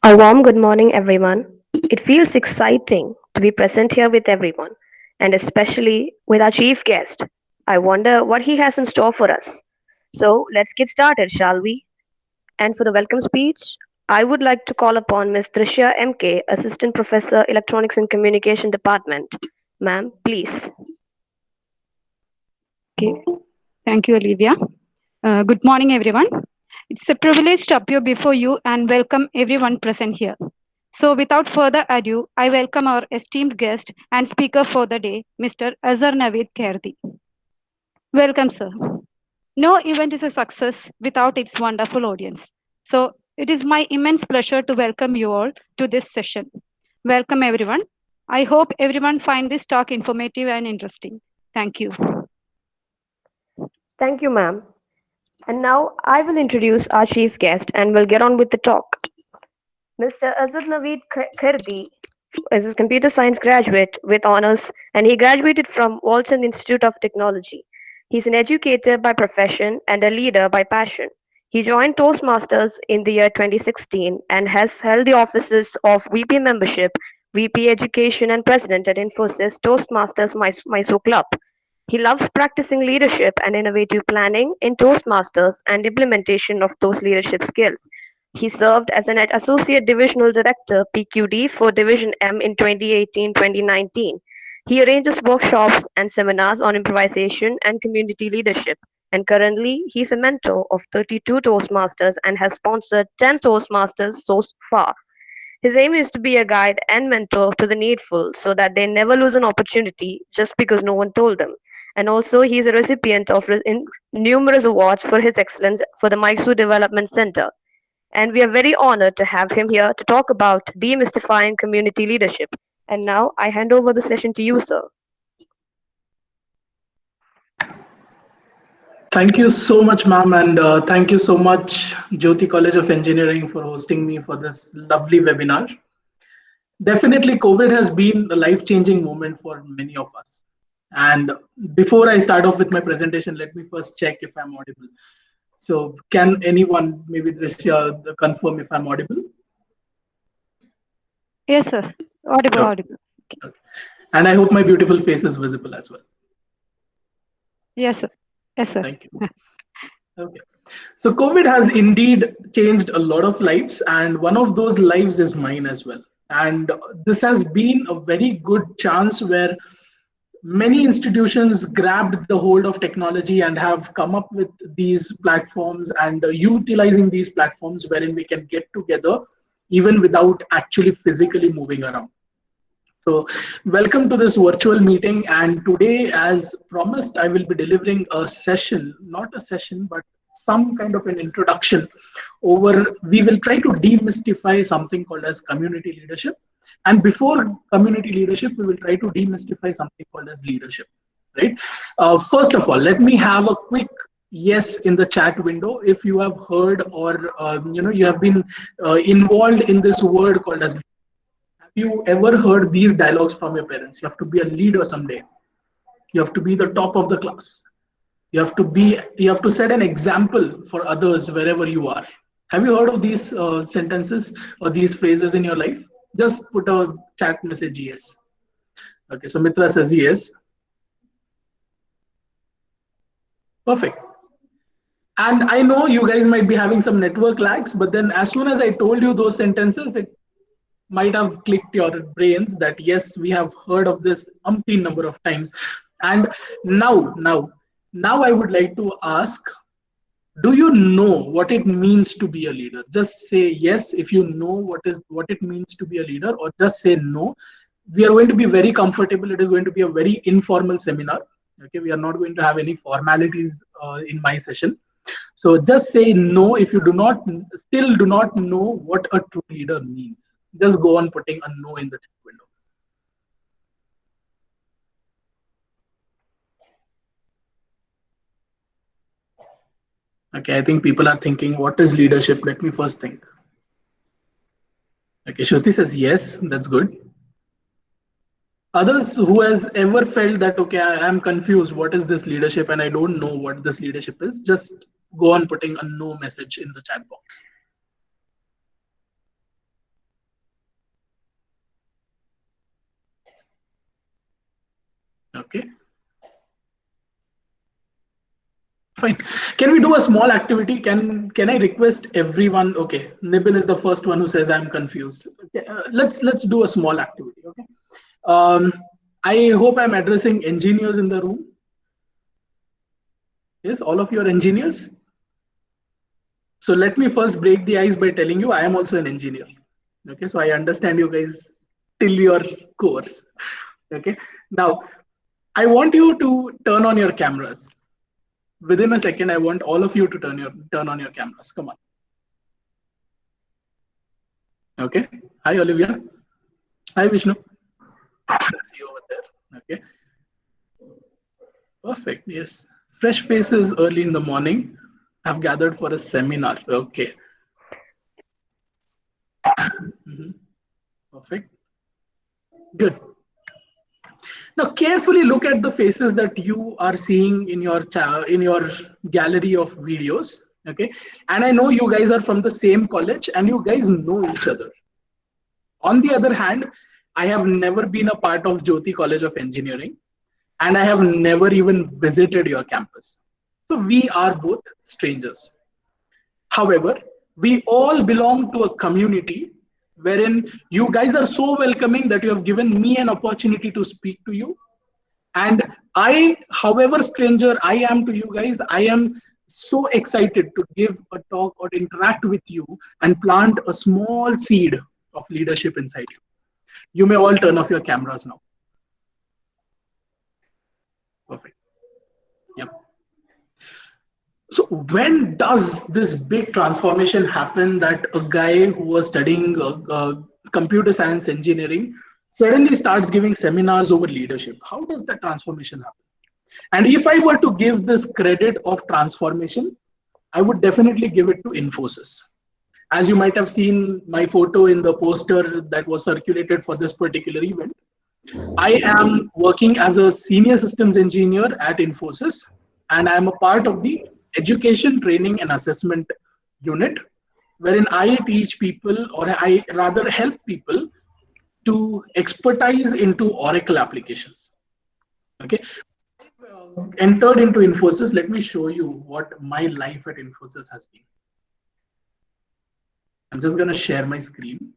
A warm good morning, everyone. It feels exciting to be present here with everyone, and especially with our chief guest. I wonder what he has in store for us. So let's get started, shall we? And for the welcome speech, I would like to call upon Ms. Trishya MK, Assistant Professor, Electronics and Communication Department. Ma'am, please. Okay, thank you, Olivia. Good morning, everyone. It's a privilege to appear before you and welcome everyone present here. So, without further ado, I welcome our esteemed guest and speaker for the day, Mr. Azhar Naveed Kherdi. Welcome, sir. No event is a success without its wonderful audience. So, it is my immense pleasure to welcome you all to this session. Welcome, everyone. I hope everyone find this talk informative and interesting. Thank you. Thank you, ma'am. And now I will introduce our chief guest and we'll get on with the talk. Mr. Azad Naveed Kherdi is a computer science graduate with honors and he graduated from Walton Institute of Technology. He's an educator by profession and a leader by passion. He joined Toastmasters in the year 2016 and has held the offices of VP Membership, VP Education, and President at Infosys Toastmasters Mysore Club. He loves practicing leadership and innovative planning in Toastmasters and implementation of those leadership skills. He served as an Associate Divisional Director (PQD) for Division M in 2018-2019. He arranges workshops and seminars on improvisation and community leadership, and currently he is a mentor of 32 Toastmasters and has sponsored 10 Toastmasters so far. His aim is to be a guide and mentor to the needful so that they never lose an opportunity just because no one told them. And also, he is a recipient of numerous awards for his excellence for the Mysore Development Center, and we are very honored to have him here to talk about demystifying community leadership. And now I hand over the session to you, sir. Thank you so much, ma'am, and thank you so much, Jyoti College of Engineering, for hosting me for this lovely webinar. Definitely, COVID has been a life-changing moment for many of us. And before I start off with my presentation, let me first check if I'm audible. So, can anyone, maybe this year, confirm if I'm audible? Yes, sir. Audible, Okay. audible. Okay. Okay. And I hope my beautiful face is visible as well. Yes, sir. Yes, sir. Thank you. Okay. So COVID has indeed changed a lot of lives, and one of those lives is mine as well. And this has been a very good chance where many institutions grabbed the hold of technology and have come up with these platforms and utilizing these platforms wherein we can get together even without actually physically moving around. So, welcome to this virtual meeting. And today, as promised, I will be delivering a session, not a session, but some kind of an introduction over. We will try to demystify something called as community leadership. And before community leadership, we will try to demystify something called as leadership. Right. First of all, let me have a quick yes in the chat window if you have heard or you have been involved in this word called as. Have you ever heard these dialogues from your parents? You have to be a leader someday. You have to be the top of the class. You have to set an example for others wherever you are. Have you heard of these sentences or these phrases in your life? Just put a chat message yes. Okay, so Mitra says yes. Perfect. And I know you guys might be having some network lags, but then as soon as I told you those sentences, it might have clicked your brains that yes, we have heard of this umpteen number of times. And now I would like to ask, do you know what it means to be a leader? Just say yes if you know what it means to be a leader, or just say no. We are going to be very comfortable. It is going to be a very informal seminar. Okay, we are not going to have any formalities in my session. So just say no if you do not know what a true leader means. Just go on putting a no in the chat window. Okay, I think people are thinking, what is leadership? Let me first think. Okay, Shruti says yes, that's good. Others who has ever felt that, okay, I am confused, what is this leadership? And I don't know what this leadership is, just go on putting a no message in the chat box. Okay. Fine. Can we do a small activity? Can I request everyone? Okay, Nibin is the first one who says I'm confused. Okay, let's do a small activity. Okay. Um, I hope I'm addressing engineers in the room. Yes, all of you are engineers. So let me first break the ice by telling you I am also an engineer. Okay, so I understand you guys till your course. Okay. Now I want you to turn on your cameras. Within a second, I want all of you to turn on your cameras. Come on. Okay. Hi, Olivia. Hi, Vishnu. See you over there. Okay. Perfect. Yes. Fresh faces early in the morning have gathered for a seminar. Okay. Mhm. Perfect. Good. Now, carefully look at the faces that you are seeing in your gallery of videos. Okay. And I know you guys are from the same college and you guys know each other. On the other hand, I have never been a part of Jyoti College of Engineering and I have never even visited your campus. So we are both strangers. However, we all belong to a community wherein you guys are so welcoming that you have given me an opportunity to speak to you. And I, however stranger I am to you guys, I am so excited to give a talk or interact with you and plant a small seed of leadership inside you. You may all turn off your cameras now. Perfect. Yep. So when does this big transformation happen that a guy who was studying computer science engineering suddenly starts giving seminars over leadership? How does that transformation happen? And if I were to give this credit of transformation, I would definitely give it to Infosys. As you might have seen my photo in the poster that was circulated for this particular event, I am working as a senior systems engineer at Infosys, and I am a part of the education, training, and assessment unit, wherein I teach people, or I rather help people to expertise into Oracle applications. Okay. Entered into Infosys, let me show you what my life at Infosys has been. I'm just going to share my screen.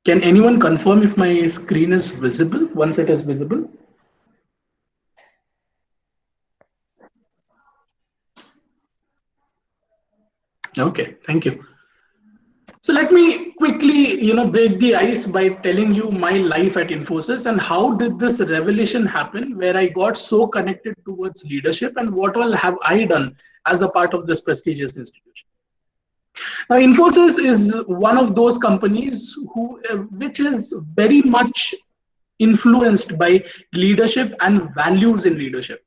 Can anyone confirm if my screen is visible once it is visible? Okay, thank you. So let me quickly, break the ice by telling you my life at Infosys and how did this revelation happen where I got so connected towards leadership and what all have I done as a part of this prestigious institution. Now, Infosys is one of those companies which is very much influenced by leadership and values in leadership.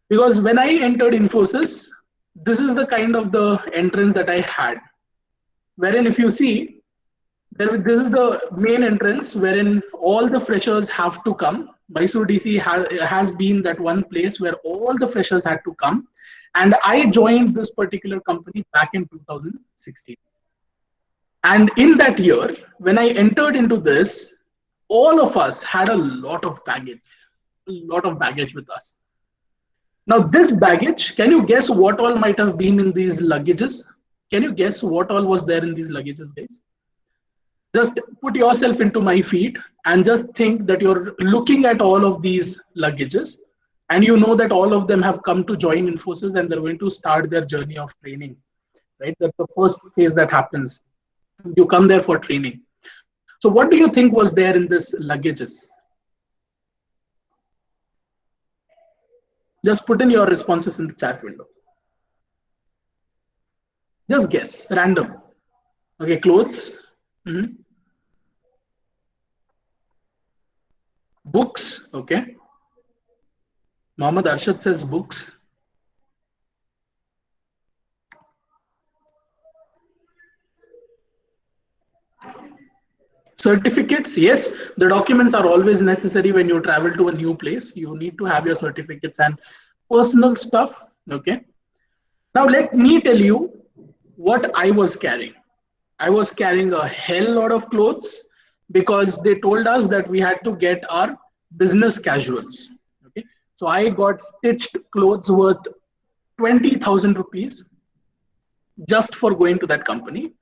Because when I entered Infosys, this is the kind of the entrance that I had. Wherein, if you see, this is the main entrance wherein all the freshers have to come. Mysore DC has been that one place where all the freshers had to come. And I joined this particular company back in 2016. And in that year, when I entered into this, all of us had a lot of baggage with us. Now, this baggage, can you guess what all might have been in these luggages? Can you guess what all was there in these luggages, guys? Just put yourself into my feet and just think that you're looking at all of these luggages and you know that all of them have come to join Infosys and they're going to start their journey of training, right? That's the first phase that happens. You come there for training. So what do you think was there in this luggages? Just put in your responses in the chat window. Just guess, random. Okay, clothes. Books, okay. Mohammed Arshad says books. Certificates, yes, the documents are always necessary when you travel to a new place. You need to have your certificates and personal stuff, okay. Now let me tell you what I was carrying. I was carrying a hell lot of clothes. because they told us that we had to get our business casuals. Okay, so I got stitched clothes worth 20,000 rupees just for going to that company.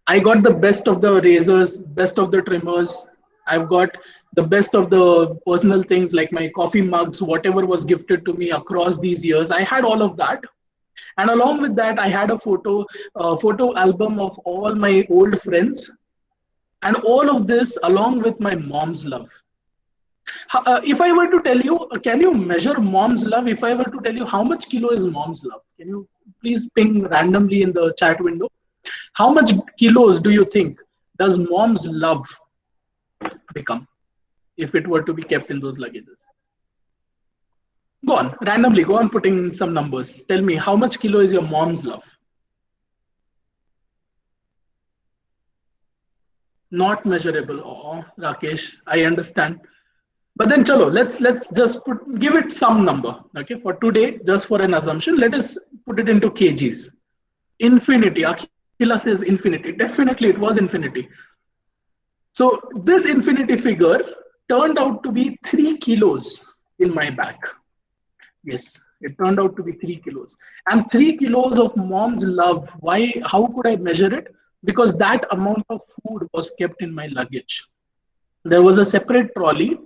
I got the best of the razors, best of the trimmers. I've got the best of the personal things like my coffee mugs, whatever was gifted to me across these years. I had all of that, and along with that, I had a photo album of all my old friends, and all of this along with my mom's love. If I were to tell you, can you measure mom's love? If I were to tell you how much kilo is mom's love, can you please ping randomly in the chat window? How much kilos do you think does mom's love become if it were to be kept in those luggages? Go on, randomly, go on putting some numbers. Tell me, how much kilo is your mom's love? Not measurable. Oh, Rakesh, I understand. But then, chalo, let's just give it some number. Okay, for today, just for an assumption, let us put it into kgs. Infinity. Akhila says infinity. Definitely, it was infinity. So this infinity figure turned out to be 3 kilos in my back. Yes, it turned out to be 3 kilos. And 3 kilos of mom's love. Why? How could I measure it? Because that amount of food was kept in my luggage. There was a separate trolley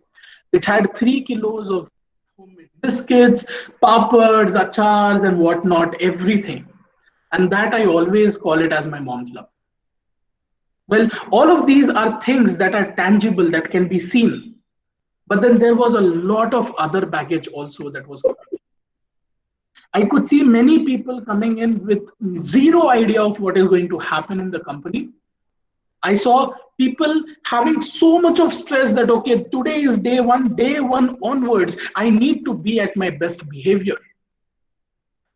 which had 3 kilos of homemade biscuits, papads, achars, and whatnot, everything. And that I always call it as my mom's love. Well, all of these are things that are tangible, that can be seen. But then there was a lot of other baggage also that was coming. I could see many people coming in with zero idea of what is going to happen in the company. I saw people having so much of stress that, okay, today is day one onwards, I need to be at my best behavior.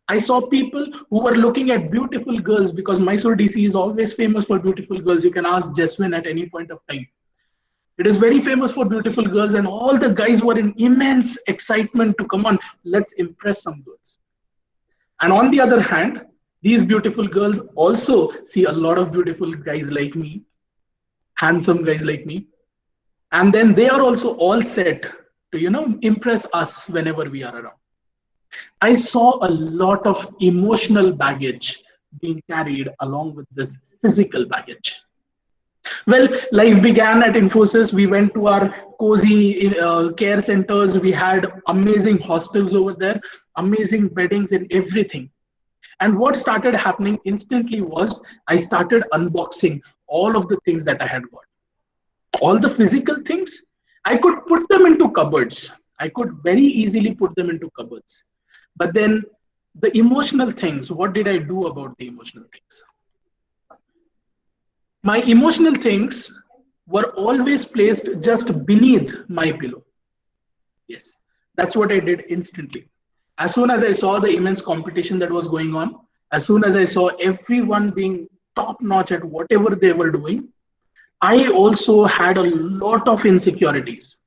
I saw people who were looking at beautiful girls because Mysore DC is always famous for beautiful girls. You can ask Jeswin at any point of time. It is very famous for beautiful girls, and all the guys were in immense excitement to come on, let's impress some girls. And on the other hand, these beautiful girls also see a lot of beautiful guys like me, handsome guys like me, and then they are also all set to impress us whenever we are around. I saw a lot of emotional baggage being carried along with this physical baggage. Well, life began at Infosys. We went to our cozy care centers. We had amazing hostels over there, amazing beddings and everything. And what started happening instantly was I started unboxing all of the things that I had got. All the physical things, I could put them into cupboards. I could very easily put them into cupboards. But then the emotional things, what did I do about the emotional things? My emotional things were always placed just beneath my pillow. Yes, that's what I did instantly. As soon as I saw the immense competition that was going on, as soon as I saw everyone being top notch at whatever they were doing, I also had a lot of insecurities.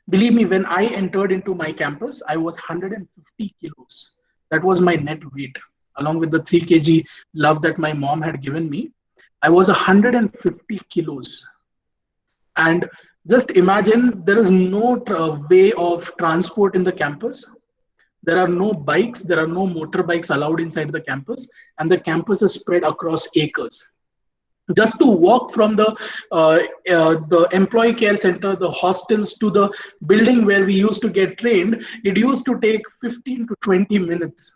Believe me, when I entered into my campus, I was 150 kilos. That was my net weight, along with the 3 kg love that my mom had given me. I was 150 kilos. And just imagine there is no way of transport in the campus. There are no bikes, there are no motorbikes allowed inside the campus, and the campus is spread across acres. Just to walk from the employee care center, the hostels, to the building where we used to get trained, it used to take 15 to 20 minutes.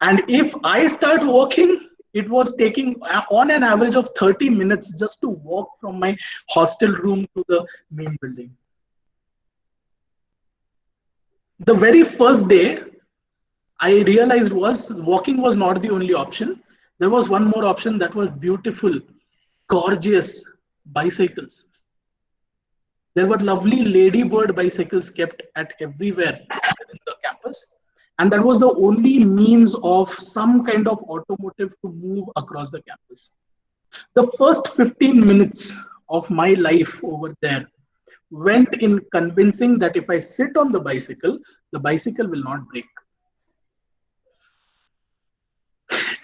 And if I start walking, it was taking on an average of 30 minutes just to walk from my hostel room to the main building. The very first day, I realized was walking was not the only option. There was one more option that was beautiful, gorgeous bicycles. There were lovely ladybird bicycles kept at everywhere in the campus. And that was the only means of some kind of automotive to move across the campus. The first 15 minutes of my life over there went in convincing that if I sit on the bicycle will not break.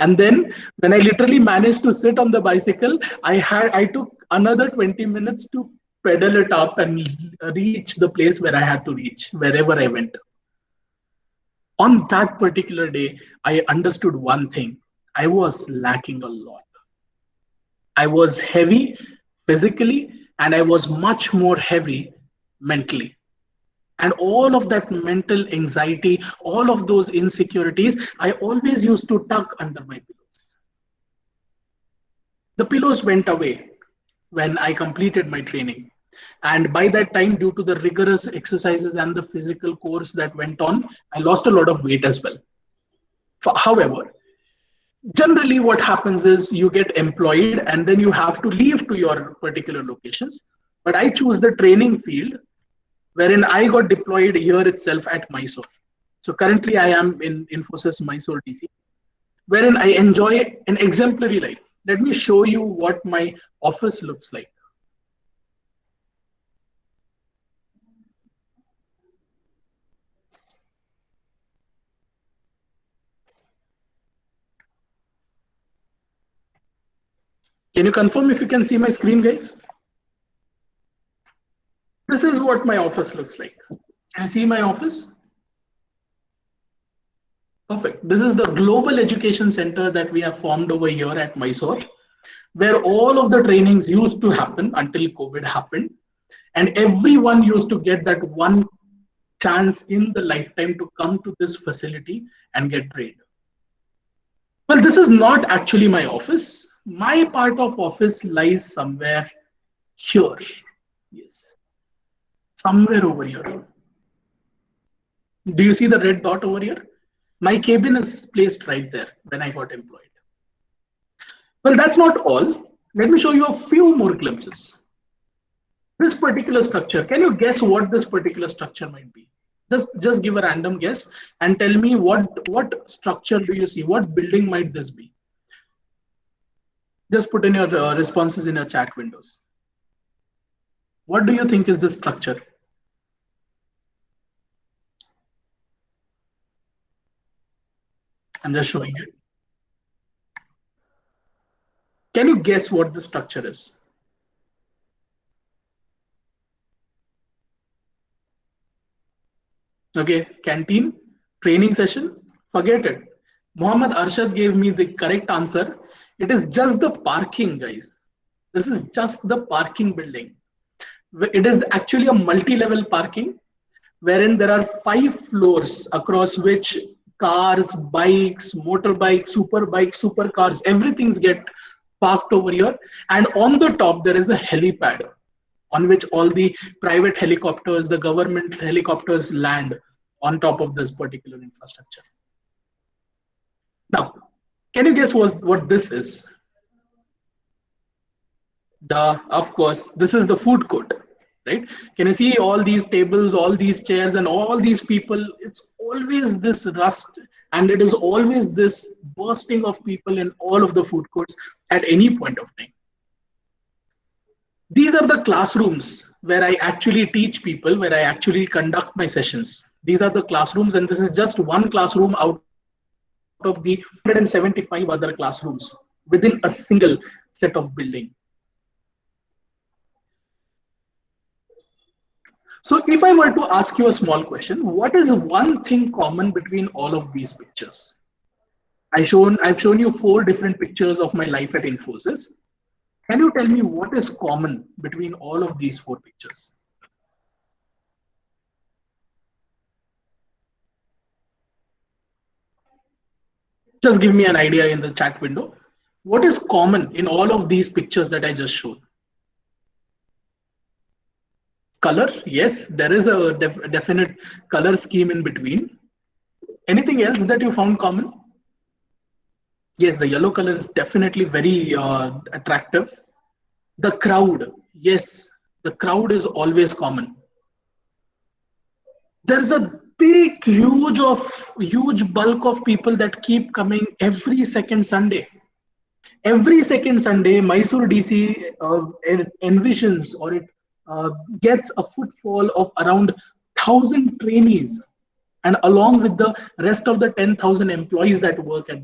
And then when I literally managed to sit on the bicycle, I took another 20 minutes to pedal it up and reach the place where I had to reach, wherever I went. On that particular day, I understood one thing. I was lacking a lot. I was heavy physically, and I was much more heavy mentally. And all of that mental anxiety, all of those insecurities, I always used to tuck under my pillows. The pillows went away when I completed my training. And by that time, due to the rigorous exercises and the physical course that went on, I lost a lot of weight as well. However, generally what happens is you get employed and then you have to leave to your particular locations. But I choose the training field wherein I got deployed here itself at Mysore. So currently I am in Infosys Mysore DC, wherein I enjoy an exemplary life. Let me show you what my office looks like. Can you confirm if you can see my screen, guys? This is what my office looks like. Can you see my office? Perfect. This is the global education center that we have formed over here at Mysore, where all of the trainings used to happen until COVID happened. And everyone used to get that one chance in the lifetime to come to this facility and get trained. Well, this is not actually my office. My part of office lies somewhere here. Yes, somewhere over here. Do you see the red dot over here? My cabin is placed right there when I got employed. Well, that's not all. Let me show you a few more glimpses. This particular structure, can you guess what this particular structure might be? Just give a random guess and tell me what structure do you see? What building might this be? Just put in your responses in your chat windows. What do you think is this structure? I'm just showing it. Can you guess what the structure is? Okay, canteen, training session, forget it. Muhammad Arshad gave me the correct answer. It is just the parking, guys. This is just the parking building. It is actually a multi-level parking wherein there are 5 floors across which cars, bikes, motorbikes, supercars, everything's get parked over here. And on the top, there is a helipad on which all the private helicopters, the government helicopters land on top of this particular infrastructure. Now, can you guess what this is? Of course, this is the food court, right? Can you see all these tables, all these chairs, and all these people? It's always this rust, and it is always this bursting of people in all of the food courts at any point of time. These are the classrooms where I actually teach people, where I actually conduct my sessions. These are the classrooms, and this is just one classroom out of the 175 other classrooms within a single set of building. So if I were to ask you a small question, what is one thing common between all of these pictures? I've shown you 4 different pictures of my life at Infosys. Can you tell me what is common between all of these 4 pictures? Just give me an idea in the chat window. What is common in all of these pictures that I just showed? Color, yes, there is a definite color scheme in between. Anything else that you found common? Yes, the yellow color is definitely very attractive. The crowd, yes, the crowd is always common. There's a big, huge bulk of people that keep coming every second Sunday. Every second Sunday, Mysore DC envisions or it gets a footfall of around 1,000 trainees, and along with the rest of the 10,000 employees that work at.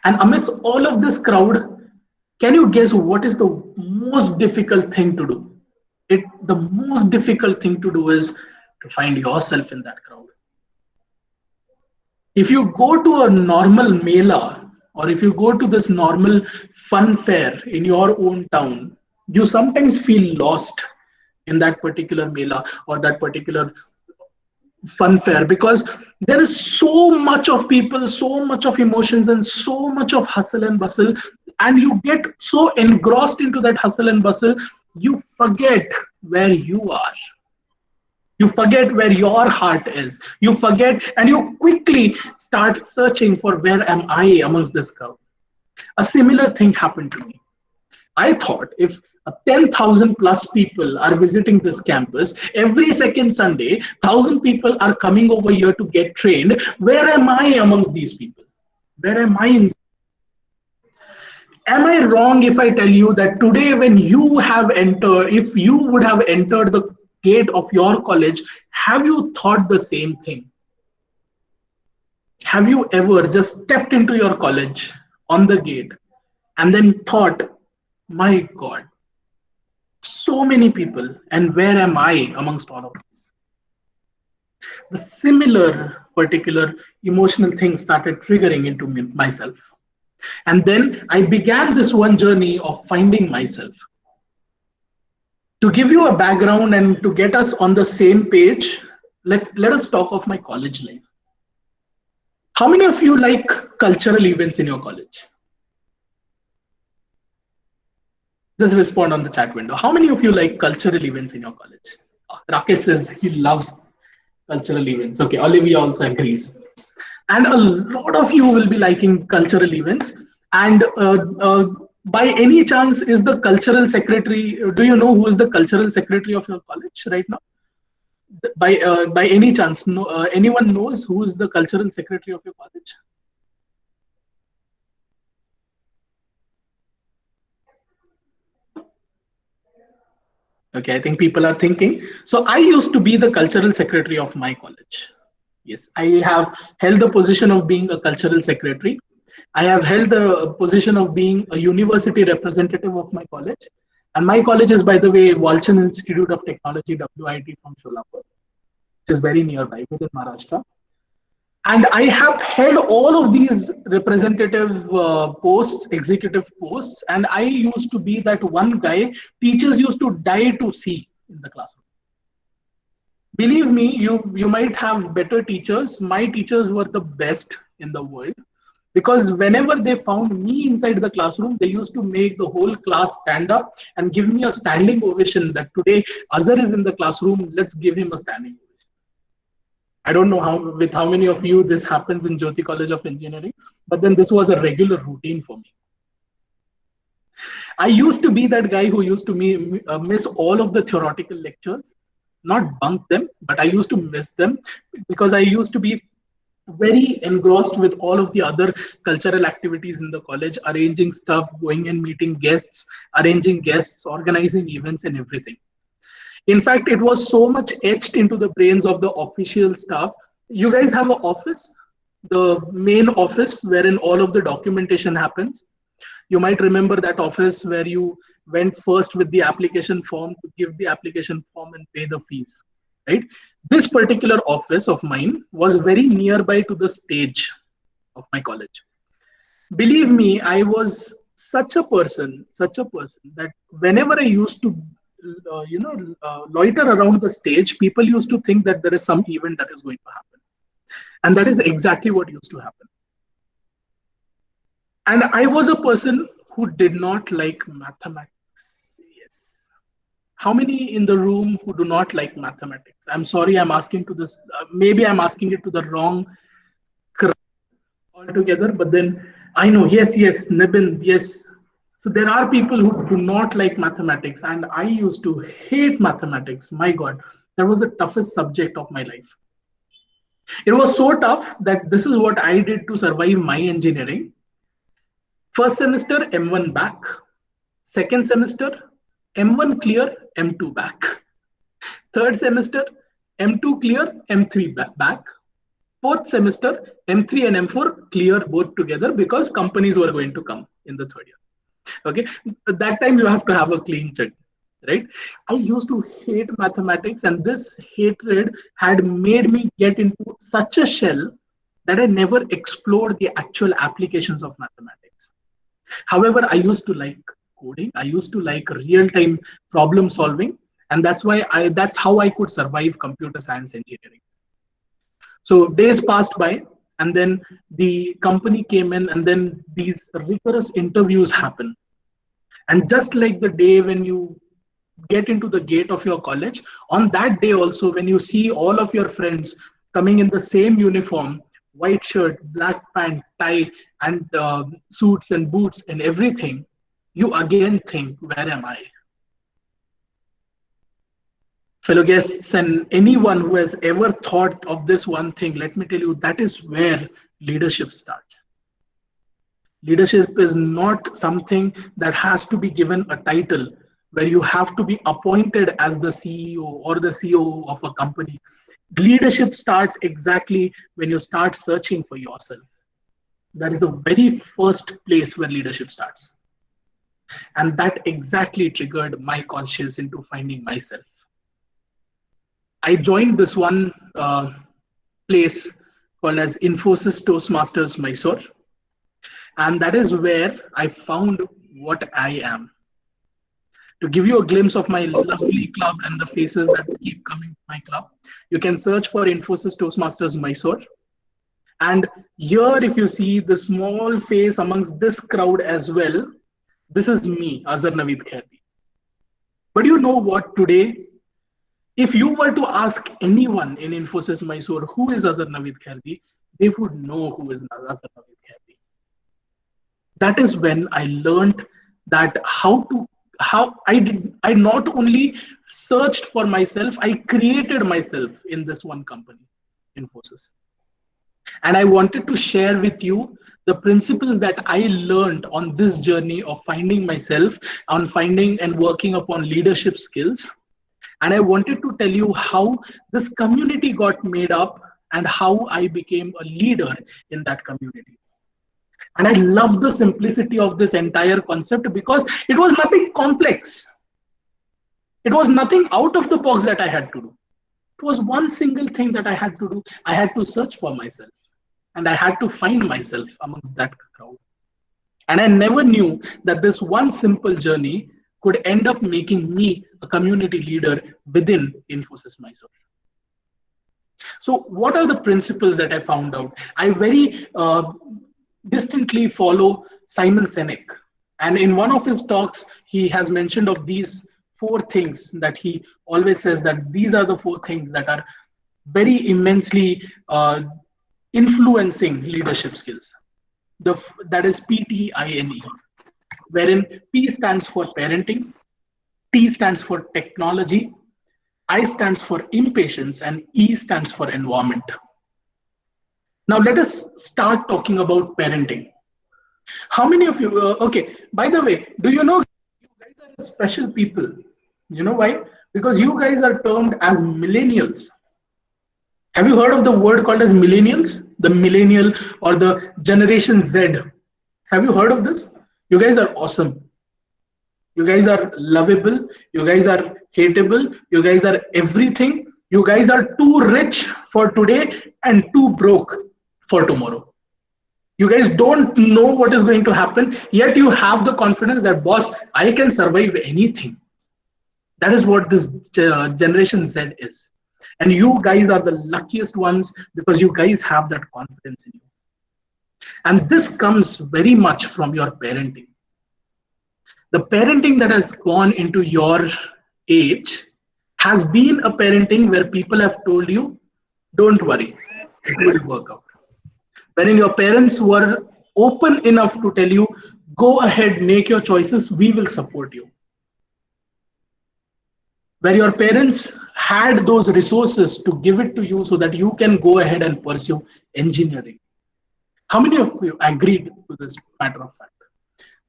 And amidst all of this crowd, Can you guess what is the most difficult thing to do? The most difficult thing to do is to find yourself in that crowd. If you go to a normal mela, or if you go to this normal fun fair in your own town, you sometimes feel lost in that particular mela or that particular fun fair, because there is so much of people, so much of emotions, and so much of hustle and bustle, and you get so engrossed into that hustle and bustle, you forget where you are. You forget where your heart is. You forget, and you quickly start searching for where am I amongst this crowd. A similar thing happened to me. I thought if 10,000 plus people are visiting this campus every second Sunday, 1,000 people are coming over here to get trained. Where am I amongst these people? Where am I in? Am I wrong if I tell you that today, when you have entered, if you would have entered the gate of your college, have you thought the same thing? Have you ever just stepped into your college on the gate and then thought, my God, so many people, and where am I amongst all of this? The similar particular emotional thing started triggering into myself. And then I began this one journey of finding myself. To give you a background and to get us on the same page, let us talk of my college life. How many of you like cultural events in your college? Just respond on the chat window. How many of you like cultural events in your college? Rakesh says he loves cultural events. Okay, Olivia also agrees. And a lot of you will be liking cultural events. And by any chance, is the cultural secretary, do you know who is the cultural secretary of your college right now? By any chance, no, anyone knows who is the cultural secretary of your college? Okay, I think people are thinking. So I used to be the cultural secretary of my college. Yes, I have held the position of being a cultural secretary. I have held the position of being a university representative of my college. And my college is, by the way, Walchand Institute of Technology, WIT from Solapur, which is very nearby within Maharashtra. And I have held all of these representative posts, executive posts, and I used to be that one guy teachers used to die to see in the classroom. Believe me, you might have better teachers. My teachers were the best in the world, because whenever they found me inside the classroom, they used to make the whole class stand up and give me a standing ovation that today Azhar is in the classroom, let's give him a standing ovation. I don't know how many of you this happens in Jyoti College of Engineering, but then this was a regular routine for me. I used to be that guy who used to miss all of the theoretical lectures, not bunk them, but I used to miss them because I used to be very engrossed with all of the other cultural activities in the college, arranging stuff, going and meeting guests, arranging guests, organizing events and everything. In fact, it was so much etched into the brains of the official staff. You guys have an office, the main office wherein all of the documentation happens. You might remember that office where you went first with the application form to give the application form and pay the fees, right? This particular office of mine was very nearby to the stage of my college. Believe me, I was such a person that whenever I used to loiter around the stage, people used to think that there is some event that is going to happen. And that is exactly what used to happen. And I was a person who did not like mathematics. Yes. How many in the room who do not like mathematics? I'm sorry, I'm asking to this, maybe I'm asking it to the wrong crowd altogether, but then I know, yes, Nibin, yes. So there are people who do not like mathematics, and I used to hate mathematics. My God, that was the toughest subject of my life. It was so tough that this is what I did to survive my engineering. First semester, M1 back. Second semester, M1 clear, M2 back. Third semester, M2 clear, M3 back. Fourth semester, M3 and M4 clear both together because companies were going to come in the third year. Okay, at that time you have to have a clean chit, right? I used to hate mathematics, and this hatred had made me get into such a shell that I never explored the actual applications of mathematics. However, I used to like coding. I used to like real time problem solving, and that's how I could survive computer science engineering. So days passed by, and then the company came in, and then these rigorous interviews happen. And just like the day when you get into the gate of your college, on that day also, when you see all of your friends coming in the same uniform, white shirt, black pant, tie, and suits and boots and everything, you again think, where am I? Fellow guests and anyone who has ever thought of this one thing, let me tell you, that is where leadership starts. Leadership is not something that has to be given a title where you have to be appointed as the CEO or the COO of a company. Leadership starts exactly when you start searching for yourself. That is the very first place where leadership starts. And that exactly triggered my conscience into finding myself. I joined this one place called as Infosys Toastmasters Mysore. And that is where I found what I am. To give you a glimpse of my lovely club and the faces that keep coming to my club, you can search for Infosys Toastmasters Mysore. And here, if you see the small face amongst this crowd as well, this is me, Azhar Naveed Khairdi. But you know what, today, if you were to ask anyone in Infosys Mysore who is Azhar Naveed Khairdi, they would know who is Azhar Naveed Khairdi. That is when I learned that I not only searched for myself, I created myself in this one company, Infosys. And I wanted to share with you the principles that I learned on this journey of finding myself, on finding and working upon leadership skills. And I wanted to tell you how this community got made up and how I became a leader in that community. And I love the simplicity of this entire concept because it was nothing complex. It was nothing out of the box that I had to do. It was one single thing that I had to do. I had to search for myself and I had to find myself amongst that crowd. And I never knew that this one simple journey could end up making me a community leader within Infosys Mysore. So, what are the principles that I found out? I very distantly follow Simon Sinek. And in one of his talks, he has mentioned of these four things that he always says that these are the four things that are very immensely influencing leadership skills. That is PTINE, wherein P stands for parenting, T stands for technology, I stands for impatience, and E stands for environment. Now let us start talking about parenting. How many of you, okay, by the way, do you know you guys are special people? You know why? Because you guys are termed as millennials. Have you heard of the word called as millennials? The millennial or the generation Z. Have you heard of this? You guys are awesome. You guys are lovable. You guys are hateable. You guys are everything. You guys are too rich for today and too broke for tomorrow. You guys don't know what is going to happen, yet you have the confidence that, boss, I can survive anything. That is what this generation Z is. And you guys are the luckiest ones because you guys have that confidence in you. And this comes very much from your parenting. The parenting that has gone into your age has been a parenting where people have told you, don't worry, it will work out. Wherein your parents were open enough to tell you, go ahead, make your choices, we will support you. Where your parents had those resources to give it to you so that you can go ahead and pursue engineering. How many of you agreed to this matter of fact?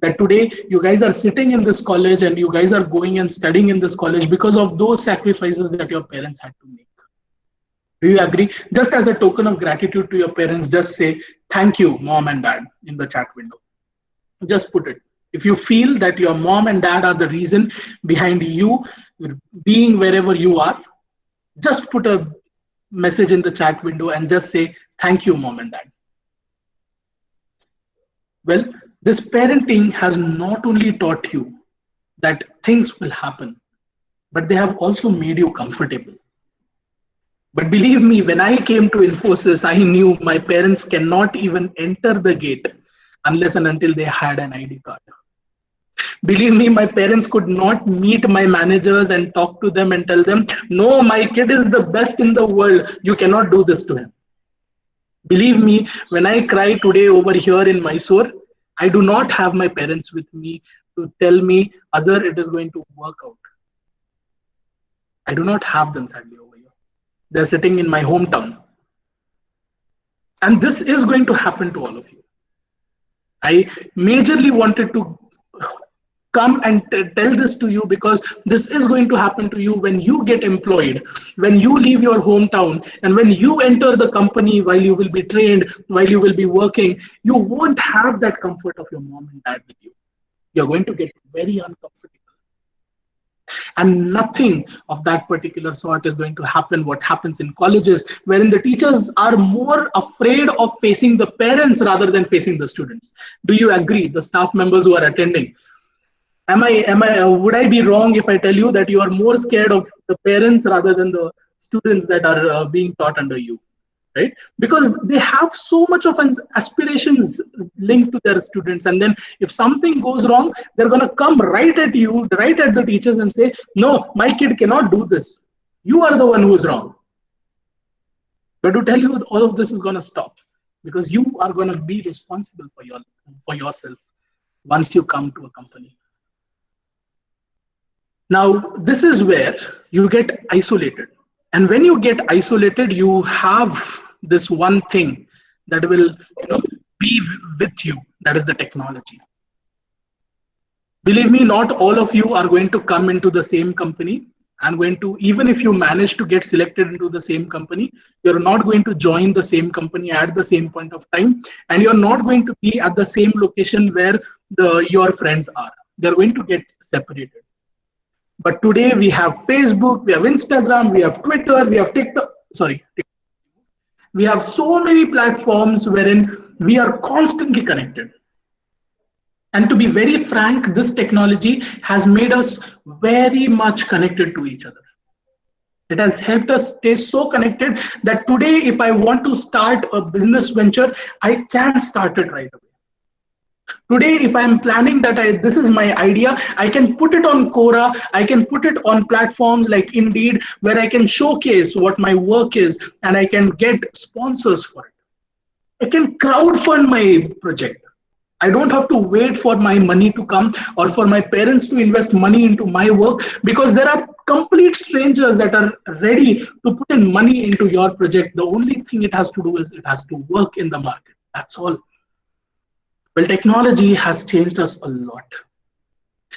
That today you guys are sitting in this college and you guys are going and studying in this college because of those sacrifices that your parents had to make. Do you agree? Just as a token of gratitude to your parents, just say, thank you, mom and dad, in the chat window. Just put it. If you feel that your mom and dad are the reason behind you being wherever you are, just put a message in the chat window and just say, thank you, mom and dad. Well, this parenting has not only taught you that things will happen, but they have also made you comfortable. But believe me, when I came to Infosys, I knew my parents cannot even enter the gate unless and until they had an ID card. Believe me, my parents could not meet my managers and talk to them and tell them, no, my kid is the best in the world. You cannot do this to him. Believe me, when I cry today over here in Mysore, I do not have my parents with me to tell me, Azhar, it is going to work out. I do not have them sadly over here. They're sitting in my hometown. And this is going to happen to all of you. I majorly wanted to come and tell this to you because this is going to happen to you when you get employed, when you leave your hometown, and when you enter the company while you will be trained, while you will be working, you won't have that comfort of your mom and dad with you. You're going to get very uncomfortable. And nothing of that particular sort is going to happen what happens in colleges, wherein the teachers are more afraid of facing the parents rather than facing the students. Do you agree, the staff members who are attending? Would I be wrong if I tell you that you are more scared of the parents rather than the students that are being taught under you, right? Because they have so much of aspirations linked to their students, and then if something goes wrong, they're going to come right at you, right at the teachers, and say, no, my kid cannot do this. You are the one who is wrong. But to tell you, all of this is going to stop because you are going to be responsible for yourself once you come to a company. Now, this is where you get isolated. And when you get isolated, you have this one thing that will be with you. That is the technology. Believe me, not all of you are going to come into the same company. And even if you manage to get selected into the same company, you're not going to join the same company at the same point of time. And you're not going to be at the same location where your friends are. They're going to get separated. But today we have Facebook, we have Instagram, we have Twitter, we have TikTok. We have so many platforms wherein we are constantly connected. And to be very frank, this technology has made us very much connected to each other. It has helped us stay so connected that today, if I want to start a business venture, I can start it right away. Today, if I'm planning that this is my idea, I can put it on Quora, I can put it on platforms like Indeed, where I can showcase what my work is and I can get sponsors for it. I can crowdfund my project. I don't have to wait for my money to come or for my parents to invest money into my work, because there are complete strangers that are ready to put in money into your project. The only thing it has to do is it has to work in the market. That's all. Well, technology has changed us a lot.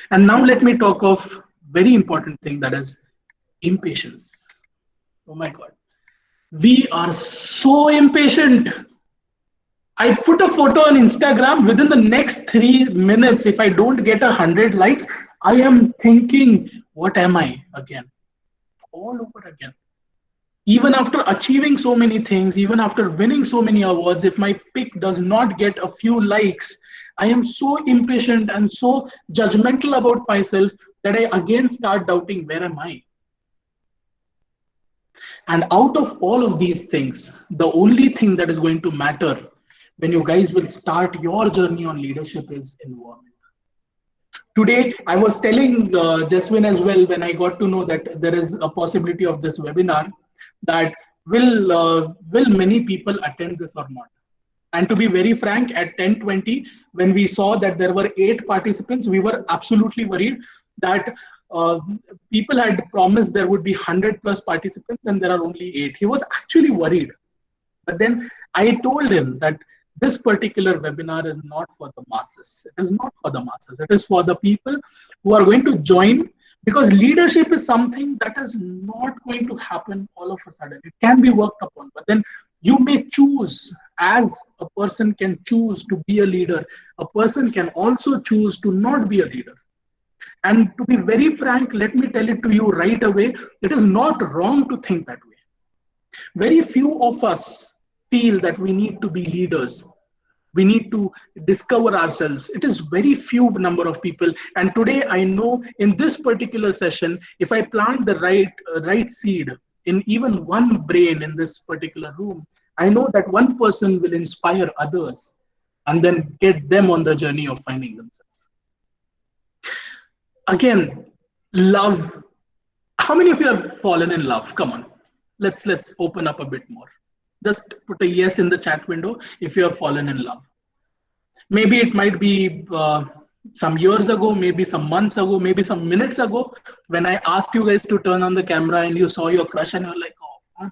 And now let me talk of very important thing, that is impatience. Oh my God. We are so impatient. I put a photo on Instagram, within the next 3 minutes, if I don't get 100 likes, I am thinking, what am I again? All over again. Even after achieving so many things, even after winning so many awards, if my pic does not get a few likes, I am so impatient and so judgmental about myself that I again start doubting, where am I? And out of all of these things, the only thing that is going to matter when you guys will start your journey on leadership is environment. Today, I was telling Jaswin as well, when I got to know that there is a possibility of this webinar, that will many people attend this or not? And to be very frank, at 10:20, when we saw that there were 8 participants, we were absolutely worried that people had promised there would be 100 plus participants and there are only 8. He was actually worried. But then I told him that this particular webinar is not for the masses. It is not for the masses. It is for the people who are going to join, because leadership is something that is not going to happen all of a sudden. It can be worked upon, but then you may choose, as a person can choose to be a leader. A a person can also choose to not be a leader. And to be very frank, let me tell it to you right away, it is not wrong to think that way. Very few of us feel that we need to be leaders. We need to discover ourselves. It is very few number of people. And today I know in this particular session, if I plant the right seed in even one brain in this particular room, I know that one person will inspire others and then get them on the journey of finding themselves. Again, love. How many of you have fallen in love? Come on, let's open up a bit more. Just put a yes in the chat window if you have fallen in love. Maybe it might be some years ago, maybe some months ago, maybe some minutes ago, when I asked you guys to turn on the camera and you saw your crush and you're like, oh, huh?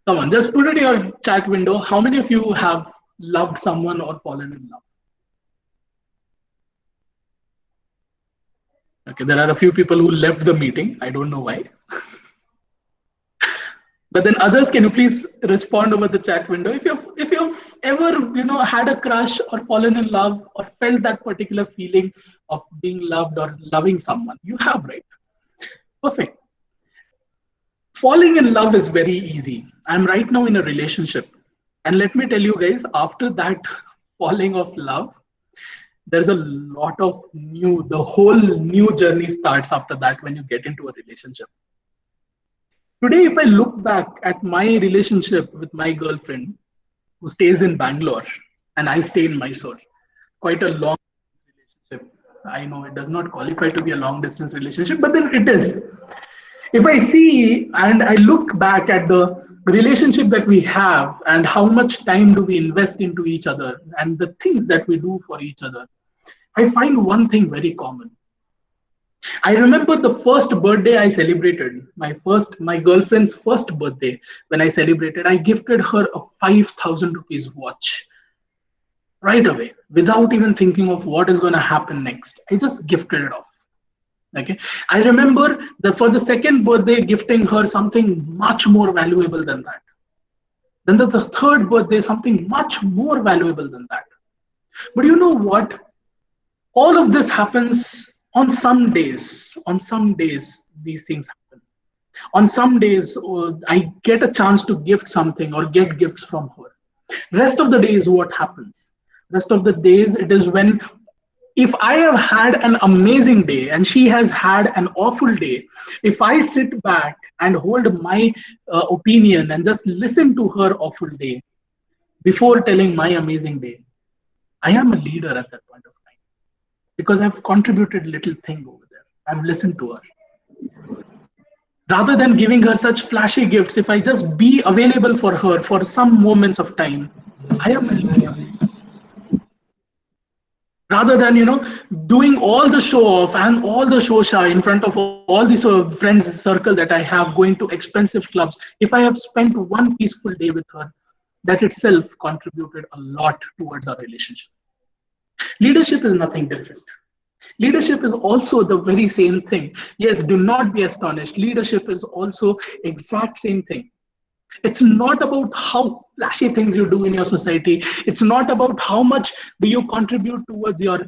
Come on, just put it in your chat window. How many of you have loved someone or fallen in love? Okay, there are a few people who left the meeting. I don't know why. But then others, can you please respond over the chat window? If you've ever had a crush or fallen in love or felt that particular feeling of being loved or loving someone, you have, right? Perfect. Falling in love is very easy. I'm right now in a relationship, and let me tell you guys, after that falling of love, there's a lot of the whole new journey starts after that when you get into a relationship. Today, if I look back at my relationship with my girlfriend who stays in Bangalore and I stay in Mysore, quite a long relationship. I know it does not qualify to be a long distance relationship, but then it is. If I see and I look back at the relationship that we have and how much time do we invest into each other and the things that we do for each other, I find one thing very common. I remember the first birthday I celebrated, my girlfriend's first birthday. When I celebrated, I gifted her a 5,000 rupees watch right away without even thinking of what is going to happen next. I just gifted it off. Okay, I remember that for the second birthday, gifting her something much more valuable than that. Then the third birthday, something much more valuable than that. But you know what? All of this happens on some days. On some days, these things happen. On some days, I get a chance to gift something or get gifts from her. Rest of the days, what happens? Rest of the days, it is when, if I have had an amazing day and she has had an awful day, if I sit back and hold my opinion and just listen to her awful day before telling my amazing day, I am a leader at that point of time because I've contributed little thing over there. I've listened to her. Rather than giving her such flashy gifts, if I just be available for her for some moments of time, I am a leader. Rather than doing all the show off and all the shosha in front of all these friends circle that I have, going to expensive clubs, if I have spent one peaceful day with her, that itself contributed a lot towards our relationship. Leadership is nothing different. Leadership is also the very same thing. Yes, do not be astonished. Leadership is also exact same thing. It's not about how flashy things you do in your society. It's not about how much do you contribute towards your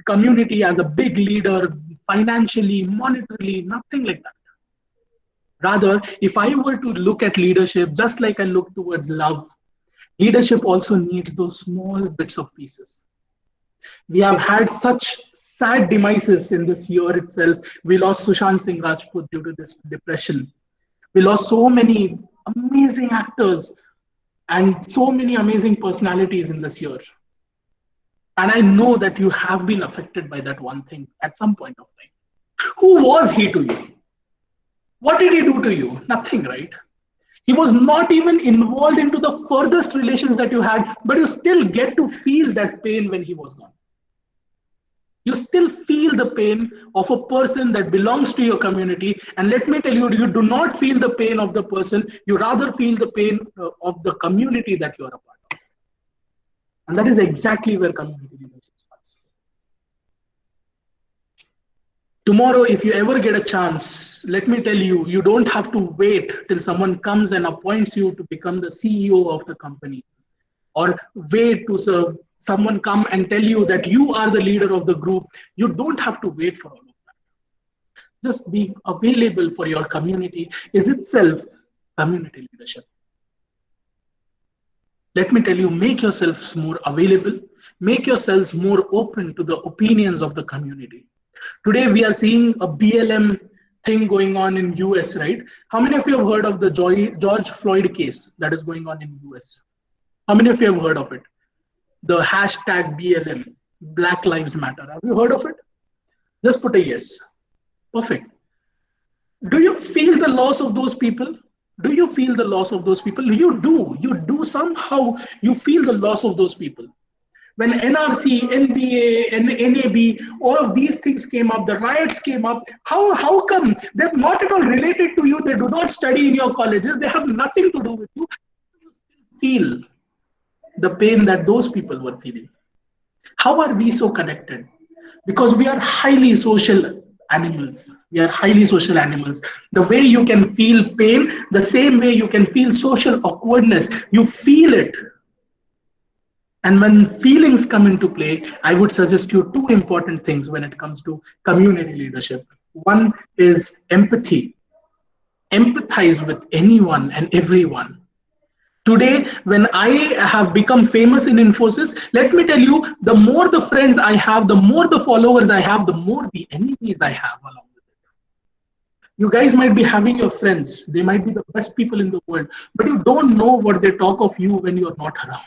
community as a big leader, financially, monetarily, nothing like that. Rather, if I were to look at leadership, just like I look towards love, leadership also needs those small bits of pieces. We have had such sad demises in this year itself. We lost Sushant Singh Rajput due to this depression. We lost so many amazing actors and so many amazing personalities in this year. And I know that you have been affected by that one thing at some point of time. Who was he to you? What did he do to you? Nothing, right? He was not even involved into the furthest relations that you had, but you still get to feel that pain when he was gone. You still feel the pain of a person that belongs to your community. And let me tell you, you do not feel the pain of the person. You rather feel the pain of the community that you are a part of. And that is exactly where community leadership starts. Tomorrow, if you ever get a chance, let me tell you, you don't have to wait till someone comes and appoints you to become the CEO of the company, or wait to someone come and tell you that you are the leader of the group. You don't have to wait for all of that. Just being available for your community is itself community leadership. Let me tell you, make yourselves more available, make yourselves more open to the opinions of the community. Today we are seeing a BLM thing going on in US, right? How many of you have heard of the George Floyd case that is going on in US? How many of you have heard of it? The hashtag BLM, Black Lives Matter. Have you heard of it? Just put a yes. Perfect. Do you feel the loss of those people? Do you feel the loss of those people? You do. You do somehow. You feel the loss of those people. When NRC, NBA, and NAB, all of these things came up, the riots came up, how come they're not at all related to you? They do not study in your colleges. They have nothing to do with you. You still feel the pain that those people were feeling. How are we so connected? Because we are highly social animals. We are highly social animals. The way you can feel pain, the same way you can feel social awkwardness. You feel it. And when feelings come into play, I would suggest you two important things when it comes to community leadership. One is empathy. Empathize with anyone and everyone. Today, when I have become famous in Infosys, let me tell you, the more the friends I have, the more the followers I have, the more the enemies I have along with it. You guys might be having your friends. They might be the best people in the world, but you don't know what they talk of you when you're not around.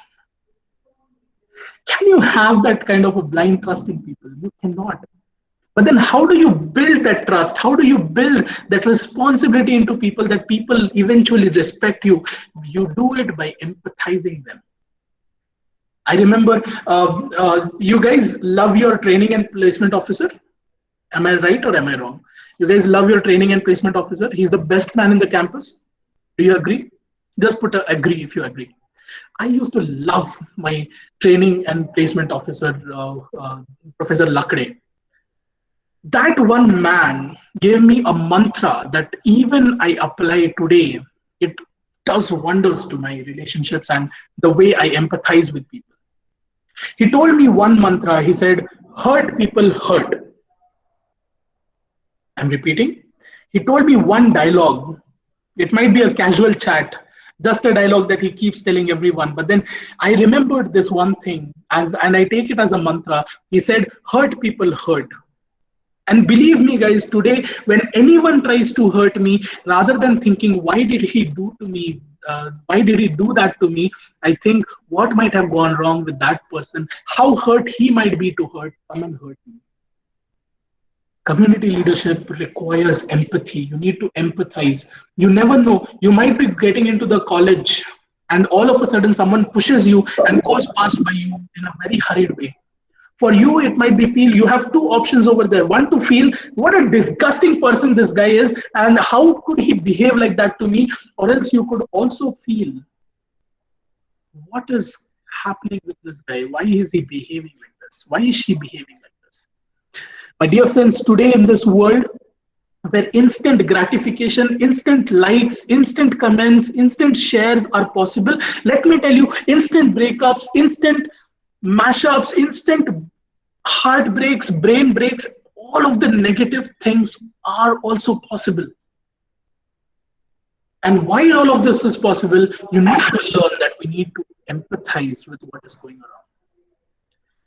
Can you have that kind of a blind trust in people? You cannot. But then how do you build that trust? How do you build that responsibility into people that people eventually respect you? You do it by empathizing them. I remember you guys love your training and placement officer. Am I right or am I wrong? You guys love your training and placement officer. He's the best man in the campus. Do you agree? Just put a agree if you agree. I used to love my training and placement officer, Professor Lakde. That one man gave me a mantra that even I apply today. It does wonders to my relationships and the way I empathize with people. He told me one mantra. He said, hurt people hurt. I'm repeating. He told me one dialogue. It might be a casual chat, just a dialogue that he keeps telling everyone. But then I remembered this one thing and I take it as a mantra. He said, hurt people hurt. And believe me, guys, today, when anyone tries to hurt me, rather than thinking, why did he do to me? Why did he do that to me? I think, what might have gone wrong with that person? How hurt he might be to hurt, come and hurt me. Community leadership requires empathy. You need to empathize. You never know. You might be getting into the college and all of a sudden someone pushes you and goes past by you in a very hurried way. For you, it might be feel you have two options over there. One, to feel what a disgusting person this guy is and how could he behave like that to me? Or else you could also feel what is happening with this guy? Why is he behaving like this? Why is she behaving like this? My dear friends, today in this world where instant gratification, instant likes, instant comments, instant shares are possible, let me tell you, instant breakups, instant mashups, instant heartbreaks, brain breaks, all of the negative things are also possible. And why all of this is possible, you need to learn that we need to empathize with what is going around.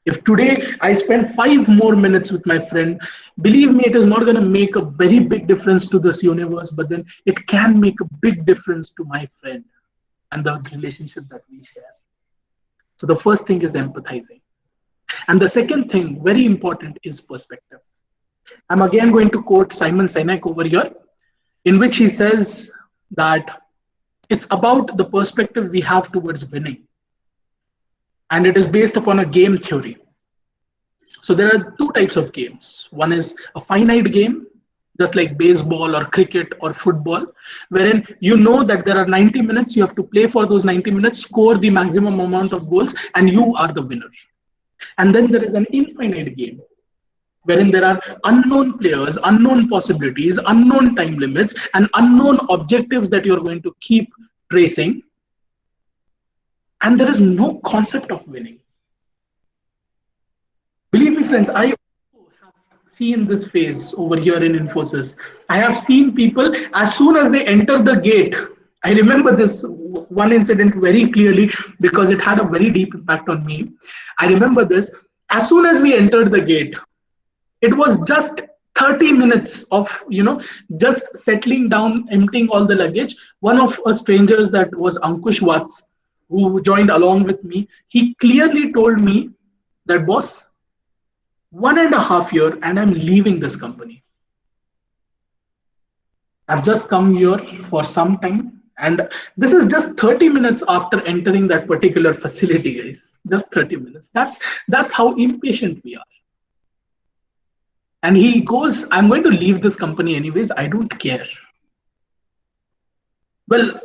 If today I spend 5 more minutes with my friend, believe me, it is not going to make a very big difference to this universe, but then it can make a big difference to my friend and the relationship that we share. So the first thing is empathizing. And the second thing, very important, is perspective. I'm again going to quote Simon Sinek over here, in which he says that it's about the perspective we have towards winning. And it is based upon a game theory. So there are two types of games. One is a finite game, just like baseball or cricket or football, wherein you know that there are 90 minutes, you have to play for those 90 minutes, score the maximum amount of goals, and you are the winner. And then there is an infinite game, wherein there are unknown players, unknown possibilities, unknown time limits, and unknown objectives that you're going to keep tracing. And there is no concept of winning. friends, I also have seen this phase over here in Infosys. I have seen people as soon as they enter the gate. I remember this one incident very clearly because it had a very deep impact on me. I remember this. As soon as we entered the gate, it was just 30 minutes of just settling down, emptying all the luggage. One of our strangers, that was Ankush Watts, who joined along with me, he clearly told me that, boss, 1.5 years and I'm leaving this company. I've just come here for some time, and this is just 30 minutes after entering that particular facility, guys. Just 30 minutes. That's how impatient we are. And he goes, I'm going to leave this company anyways. I don't care. Well,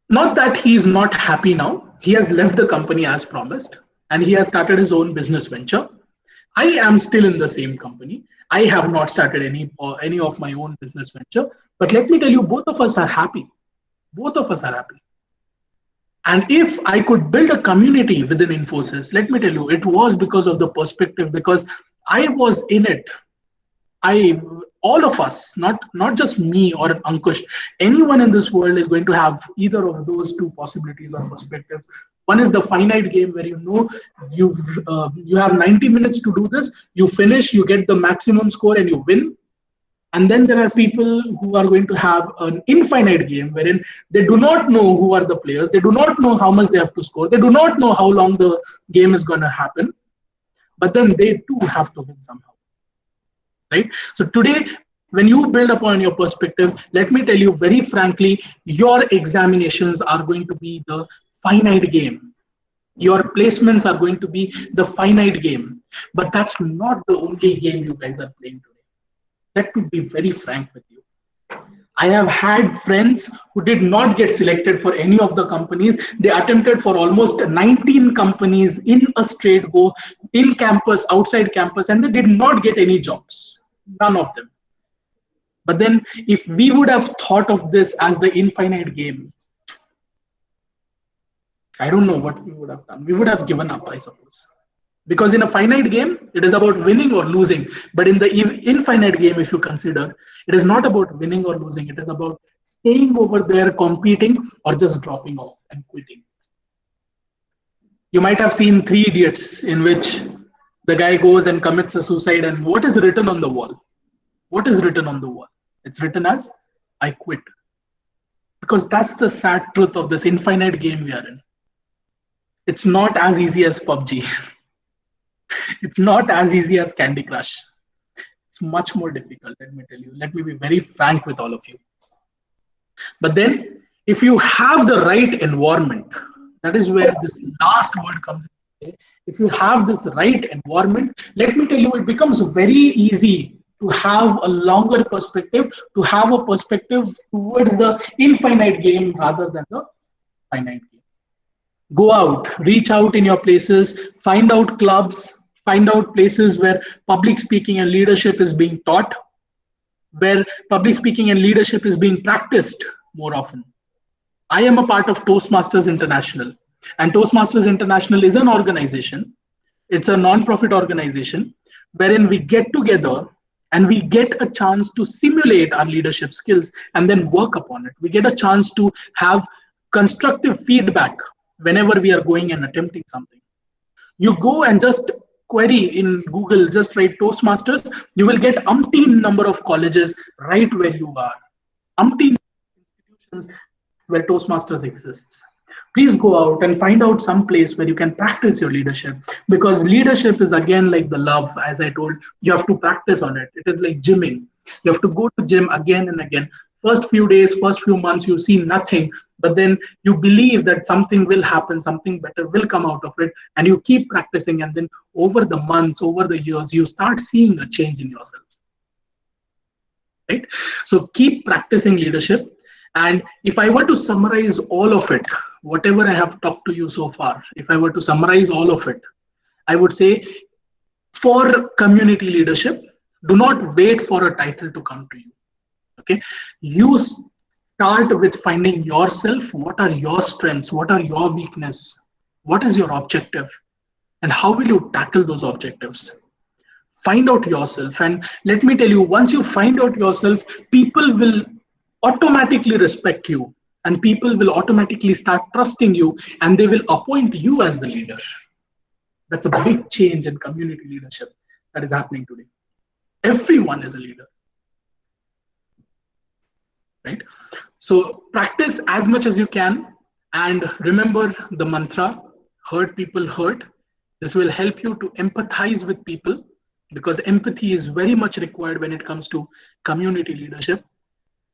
not that he's not happy now. He has left the company as promised, and he has started his own business venture. I am still in the same company. I have not started any of my own business venture. But let me tell you, both of us are happy. Both of us are happy. And if I could build a community within Infosys, let me tell you, it was because of the perspective, because I was in it. All of us, not just me or Ankush, anyone in this world is going to have either of those two possibilities or perspectives. One is the finite game where you have 90 minutes to do this, you finish, you get the maximum score and you win. And then there are people who are going to have an infinite game wherein they do not know who are the players, they do not know how much they have to score, they do not know how long the game is going to happen, but then they too have to win somehow. Right? So today, when you build upon your perspective, let me tell you very frankly, your examinations are going to be the finite game. Your placements are going to be the finite game. But that's not the only game you guys are playing today. Let me be very frank with you. I have had friends who did not get selected for any of the companies. They attempted for almost 19 companies in a straight go, in campus, outside campus, and they did not get any jobs. None of them. But then if we would have thought of this as the infinite game, I don't know what we would have done. We would have given up, I suppose. Because in a finite game, it is about winning or losing. But in the infinite game, if you consider, it is not about winning or losing. It is about staying over there, competing, or just dropping off and quitting. You might have seen Three Idiots, in which the guy goes and commits a suicide. And what is written on the wall? What is written on the wall? It's written as, I quit. Because that's the sad truth of this infinite game we are in. It's not as easy as PUBG. It's not as easy as Candy Crush. It's much more difficult, let me tell you. Let me be very frank with all of you. But then, if you have the right environment, that is where this last word comes in. If you have this right environment, let me tell you, it becomes very easy to have a longer perspective, to have a perspective towards the infinite game rather than the finite game. Go out, reach out in your places, find out clubs, find out places where public speaking and leadership is being taught, where public speaking and leadership is being practiced more often. I am a part of Toastmasters International, and Toastmasters International is an organization. It's a non-profit organization wherein we get together and we get a chance to simulate our leadership skills and then work upon it. We get a chance to have constructive feedback whenever we are going and attempting something. You go and just query in Google, just write Toastmasters, you will get umpteen number of colleges right where you are. Umpteen institutions where Toastmasters exists. Please go out and find out some place where you can practice your leadership, because leadership is again like the love, as I told, you have to practice on it. It is like gymming. You have to go to gym again and again. First few days, first few months, you see nothing, but then you believe that something will happen, something better will come out of it, and you keep practicing, and then over the months, over the years, you start seeing a change in yourself. Right? So keep practicing leadership. And if I were to summarize all of it, whatever I have talked to you so far, if I were to summarize all of it, I would say, for community leadership, do not wait for a title to come to you. Okay, you start with finding yourself. What are your strengths? What are your weaknesses? What is your objective? And how will you tackle those objectives? Find out yourself. And let me tell you, once you find out yourself, people will automatically respect you, and people will automatically start trusting you, and they will appoint you as the leader. That's a big change in community leadership that is happening today. Everyone is a leader, right? So practice as much as you can, and remember the mantra, hurt people hurt. This will help you to empathize with people, because empathy is very much required when it comes to community leadership,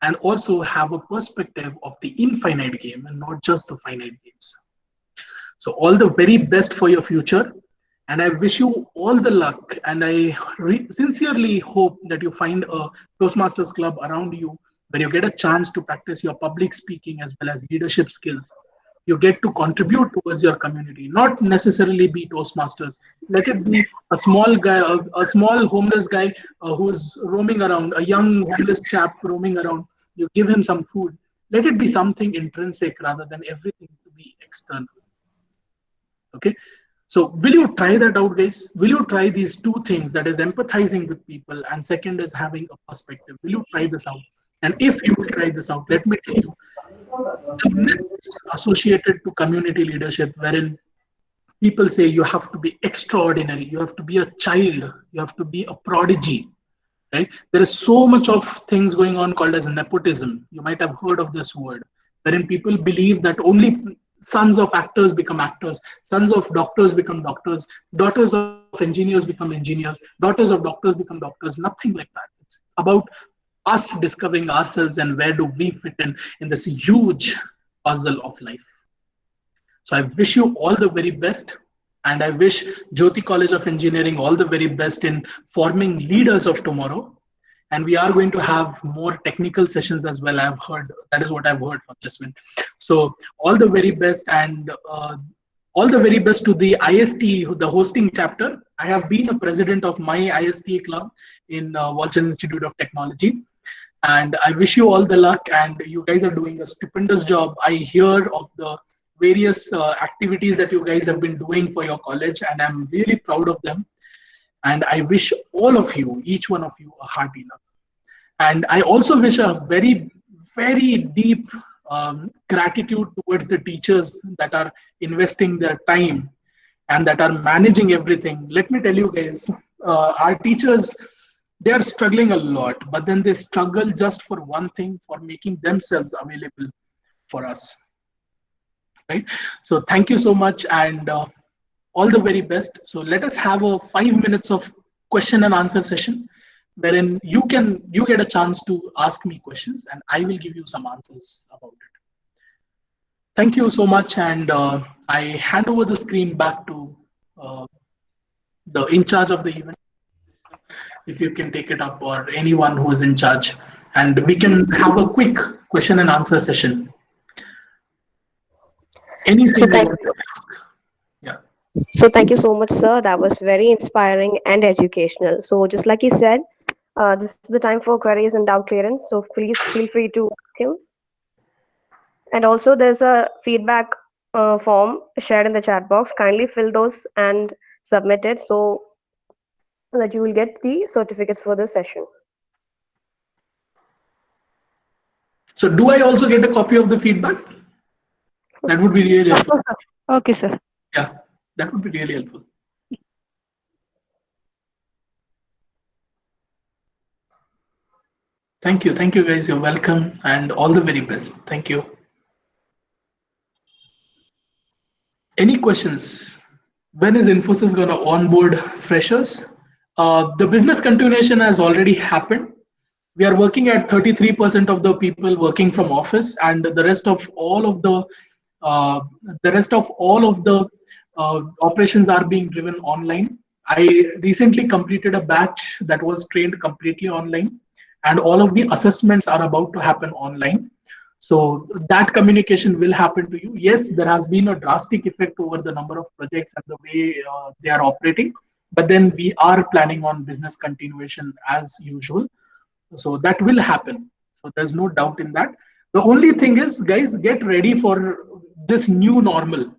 and also have a perspective of the infinite game and not just the finite games. So all the very best for your future, and I wish you all the luck. And I sincerely hope that you find a Toastmasters club around you where you get a chance to practice your public speaking as well as leadership skills. You get to contribute towards your community, not necessarily be Toastmasters. Let it be a small guy, a small homeless guy who's roaming around, a young homeless chap roaming around. You give him some food. Let it be something intrinsic rather than everything to be external. Okay, so will you try that out, guys? Will you try these two things, that is empathizing with people, and second is having a perspective? Will you try this out? And if you will try this out, let me tell you the myths associated to community leadership, wherein people say you have to be extraordinary, you have to be a child, you have to be a prodigy, right? There is so much of things going on called as nepotism. You might have heard of this word, wherein people believe that only sons of actors become actors, sons of doctors become doctors, daughters of engineers become engineers, daughters of doctors become doctors. Nothing like that. It's about us discovering ourselves and where do we fit in this huge puzzle of life. So I wish you all the very best, and I wish Jyoti College of Engineering all the very best in forming leaders of tomorrow. And we are going to have more technical sessions as well. I've heard, that is what I've heard from Jasmine. So all the very best, and all the very best to the IST, the hosting chapter. I have been a president of my IST club in Walchand Institute of Technology. And I wish you all the luck, and you guys are doing a stupendous job. I hear of the various activities that you guys have been doing for your college, and I'm really proud of them. And I wish all of you, each one of you, a hearty luck. And I also wish a very, very deep gratitude towards the teachers that are investing their time and that are managing everything. Let me tell you guys, our teachers, they are struggling a lot, but then they struggle just for one thing, for making themselves available for us. Right? So thank you so much, and all the very best. So let us have a 5 minutes of question and answer session, wherein you get a chance to ask me questions, and I will give you some answers about it. Thank you so much, and I hand over the screen back to the in charge of the event. If you can take it up, or anyone who is in charge, and we can have a quick question and answer session. Anything So you thank want to ask? Yeah. So thank you so much, sir. That was very inspiring and educational. So just like he said, this is the time for queries and doubt clearance. So please feel free to ask him. And also, there's a feedback form shared in the chat box. Kindly fill those and submit it so that you will get the certificates for this session. So do I also get a copy of the feedback? That would be really helpful. Okay, sir. Yeah, that would be really helpful. Thank you guys. You're welcome, and all the very best. Thank you. Any questions? When is Infosys going to onboard freshers? The business continuation has already happened. We are working at 33% of the people working from office, and the rest of all of the operations are being driven online. I recently completed a batch that was trained completely online, and all of the assessments are about to happen online. So that communication will happen to you. Yes, there has been a drastic effect over the number of projects and the way they are operating, but then we are planning on business continuation as usual. So that will happen. So there's no doubt in that. The only thing is, guys, get ready for this new normal.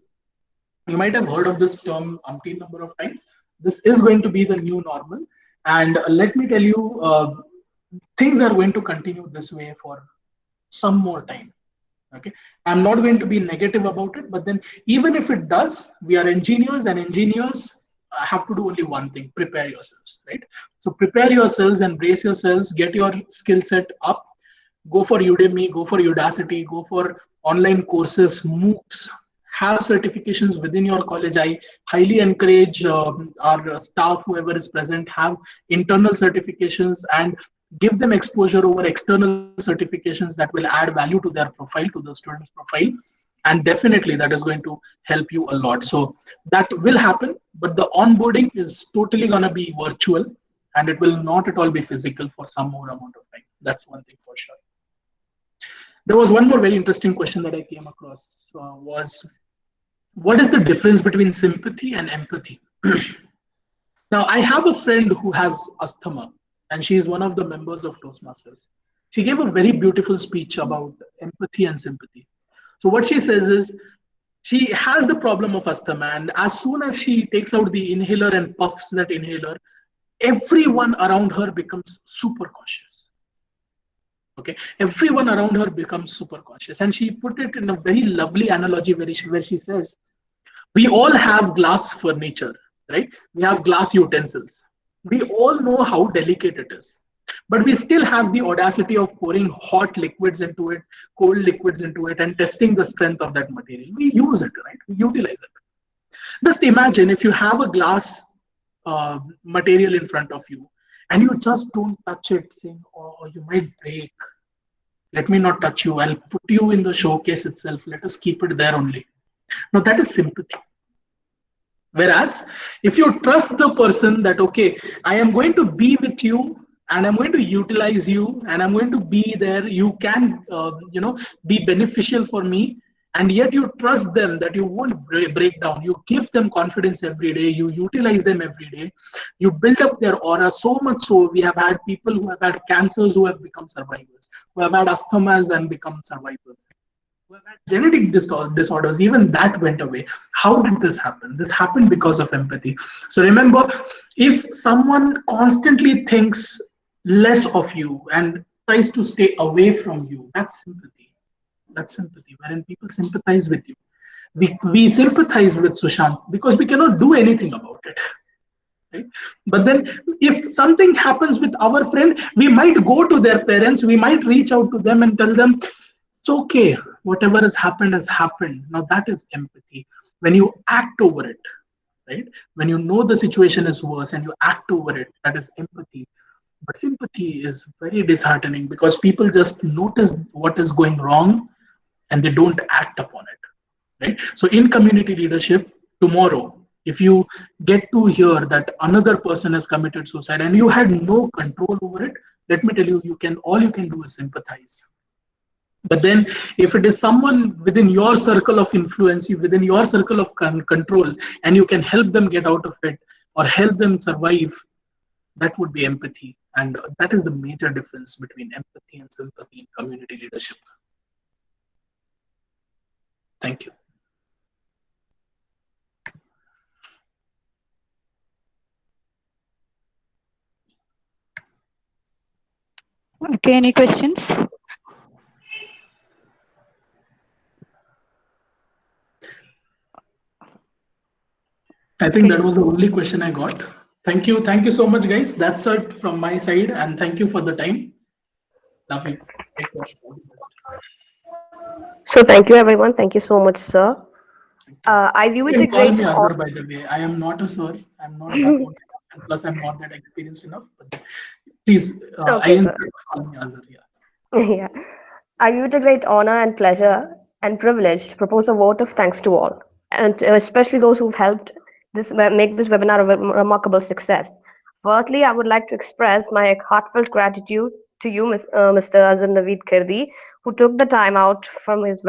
You might have heard of this term umpteen number of times. This is going to be the new normal. And let me tell you, things are going to continue this way for some more time. Okay, I'm not going to be negative about it, but then even if it does, we are engineers, and engineers have to do only one thing: prepare yourselves, right? So prepare yourselves and brace yourselves, get your skill set up, go for Udemy, go for Udacity, go for online courses, MOOCs, have certifications within your college. I highly encourage our staff, whoever is present, have internal certifications and give them exposure over external certifications that will add value to their profile, to the student's profile. And definitely that is going to help you a lot. So that will happen, but the onboarding is totally going to be virtual, and it will not at all be physical for some more amount of time. That's one thing for sure. There was one more very interesting question that I came across, was what is the difference between sympathy and empathy? Now, I have a friend who has asthma, and she is one of the members of Toastmasters. She gave a very beautiful speech about empathy and sympathy. So, what she says is she has the problem of asthma, and as soon as she takes out the inhaler and puffs that inhaler, everyone around her becomes super cautious. Okay, everyone around her becomes super cautious. And she put it in a very lovely analogy where she says, we all have glass furniture, right? We have glass utensils. We all know how delicate it is, but we still have the audacity of pouring hot liquids into it, cold liquids into it, and testing the strength of that material. We use it, right? We utilize it. Just imagine if you have a glass material in front of you and you just don't touch it, saying, oh, you might break. Let me not touch you. I'll put you in the showcase itself. Let us keep it there only. Now, that is sympathy. Whereas, if you trust the person that, okay, I am going to be with you and I'm going to utilize you and I'm going to be there, you can, be beneficial for me. And yet you trust them that you won't break down. You give them confidence every day. You utilize them every day. You build up their aura so much so we have had people who have had cancers who have become survivors, who have had asthmas and become survivors, who have had genetic disorders, even that went away. How did this happen? This happened because of empathy. So remember, if someone constantly thinks less of you and tries to stay away from you, that's sympathy. That's sympathy, wherein people sympathize with you. We sympathize with Sushant because we cannot do anything about it. Right? But then if something happens with our friend, we might go to their parents, we might reach out to them and tell them, it's okay, whatever has happened has happened. Now that is empathy. When you act over it, right? When you know the situation is worse and you act over it, that is empathy. But sympathy is very disheartening because people just notice what is going wrong and they don't act upon it, right? So in community leadership, tomorrow, if you get to hear that another person has committed suicide and you had no control over it, let me tell you, all you can do is sympathize. But then if it is someone within your circle of influence, within your circle of control, and you can help them get out of it or help them survive, that would be empathy. And that is the major difference between empathy and sympathy in community leadership. Thank you. Okay, any questions? I think that was the only question I got. Thank you. Thank you so much, guys. That's it from my side. And thank you for the time. Love you. Take care. All the best. So thank you, everyone. Thank you so much, sir. I view You it a can call great me honor. Azhar, by the way. I am not a sir. I'm not that old. And plus, I'm not that experienced enough. But please, I Okay, sir. insist on calling me Azhar. Yeah. Yeah. I view it a great honor and pleasure and privilege to propose a vote of thanks to all, and especially those who've helped make this webinar a remarkable success. Firstly, I would like to express my heartfelt gratitude to you, Mr. Azim Naveed Kirdi, who took the time out from his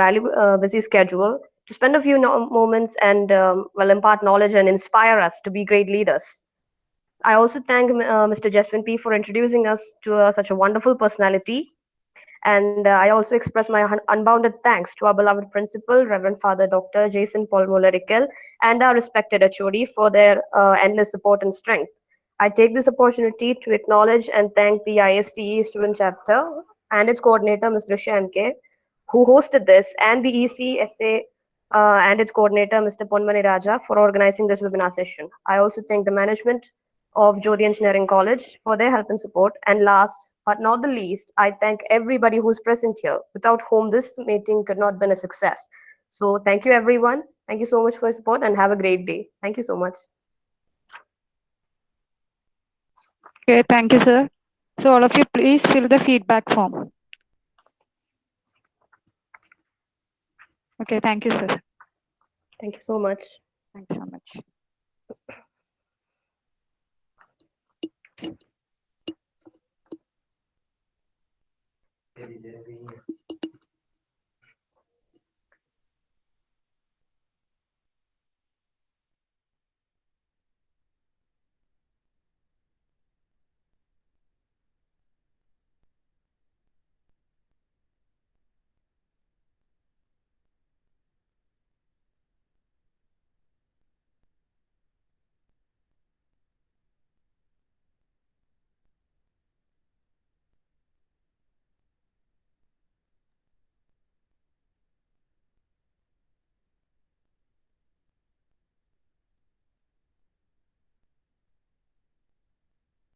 busy schedule to spend a few moments and impart knowledge and inspire us to be great leaders. I also thank Mr. Jaswin P for introducing us to such a wonderful personality, and I also express my unbounded thanks to our beloved principal, Reverend Father Dr. Jason Paul Molerikel, and our respected HOD for their endless support and strength. I take this opportunity to acknowledge and thank the ISTE student chapter and its coordinator, Ms. Drishya MK, who hosted this, and the ECSA and its coordinator, Mr. Ponmani Raja, for organizing this webinar session. I also thank the management of Jyoti Engineering College for their help and support. And last but not the least, I thank everybody who's present here, without whom this meeting could not have been a success. So thank you, everyone. Thank you so much for your support and have a great day. Thank you so much. Okay, thank you, sir. So all of you, please fill the feedback form. Okay, thank you, sir. Thank you so much. Thank you so much.